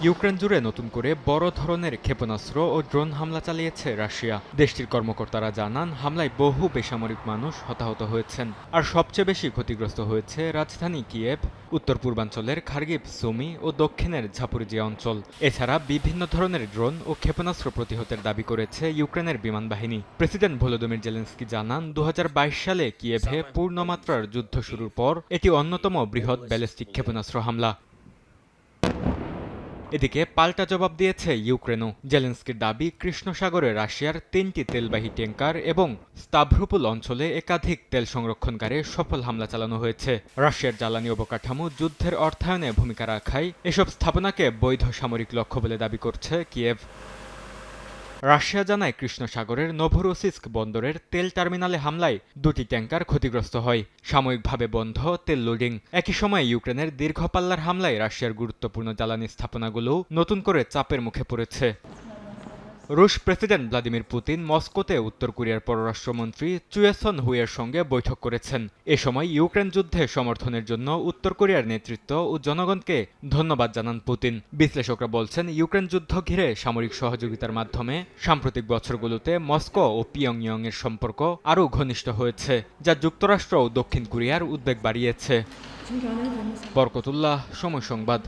Ukraine জুড়ে নতুন করে বড় ধরনের ক্ষেপণাস্ত্র ও ড্রোন হামলা চালিয়েছে রাশিয়া। দেশটির কর্মকর্তারা জানান, হামলায় বহু বেসামরিক মানুষ হতাহত হয়েছেন। আর সবচেয়ে বেশি ক্ষতিগ্রস্ত হয়েছে রাজধানী কিয়েভ, উত্তর পূর্বাঞ্চলের খার্কিভ, সুমি ও দক্ষিণের ঝাপোরিজিয়া অঞ্চল। এছাড়া বিভিন্ন ধরনের ড্রোন ও ক্ষেপণাস্ত্র প্রতিহতের দাবি করেছে ইউক্রেনের বিমান বাহিনী। প্রেসিডেন্ট ভলোদিমির জেলেনস্কি জানান, ২০২২ সালে কিয়েভে পূর্ণমাত্রার যুদ্ধ শুরুর পর এটি অন্যতম বৃহৎ ব্যালিস্টিক ক্ষেপণাস্ত্র হামলা। এদিকে পাল্টা জবাব দিয়েছে ইউক্রেনও। জেলেনস্কির দাবি, কৃষ্ণ সাগরে রাশিয়ার ৩টি তেলবাহী ট্যাঙ্কার এবং স্তাভ্রোপোল অঞ্চলে একাধিক তেল সংরক্ষণকারে সফল হামলা চালানো হয়েছে। রাশিয়ার জ্বালানি অবকাঠামো যুদ্ধের অর্থায়নে ভূমিকা রাখায় এসব স্থাপনাকে বৈধ সামরিক লক্ষ্য বলে দাবি করছে কিয়েভ। রাশিয়া জানায়, কৃষ্ণ সাগরের নোভোরোসিস্ক বন্দরের তেল টার্মিনালে হামলায় ২টি ট্যাঙ্কার ক্ষতিগ্রস্ত হয়। সাময়িকভাবে বন্ধ তেল লোডিং। একই সময়ে ইউক্রেনের দীর্ঘপাল্লার হামলায় রাশিয়ার গুরুত্বপূর্ণ জ্বালানি স্থাপনাগুলোও নতুন করে চাপের মুখে পড়েছে। রুশ প্রেসিডেন্ট ভ্লাদিমির পুতিন মস্কোতে উত্তর কোরিয়ার পররাষ্ট্রমন্ত্রী চুয়েসন হুইয়ের সঙ্গে বৈঠক করেছেন। এ সময় ইউক্রেন যুদ্ধে সমর্থনের জন্য উত্তর কোরিয়ার নেতৃত্ব ও জনগণকে ধন্যবাদ জানান পুতিন। বিশ্লেষকরা বলছেন, ইউক্রেন যুদ্ধ ঘিরে সামরিক সহযোগিতার মাধ্যমে সাম্প্রতিক বছরগুলোতে মস্কো ও পিয়ংইয়ং এর সম্পর্ক আরও ঘনিষ্ঠ হয়েছে, যা যুক্তরাষ্ট্র ও দক্ষিণ কোরিয়ার উদ্বেগ বাড়িয়েছে। বরকতুল্লাহ, সময় সংবাদ।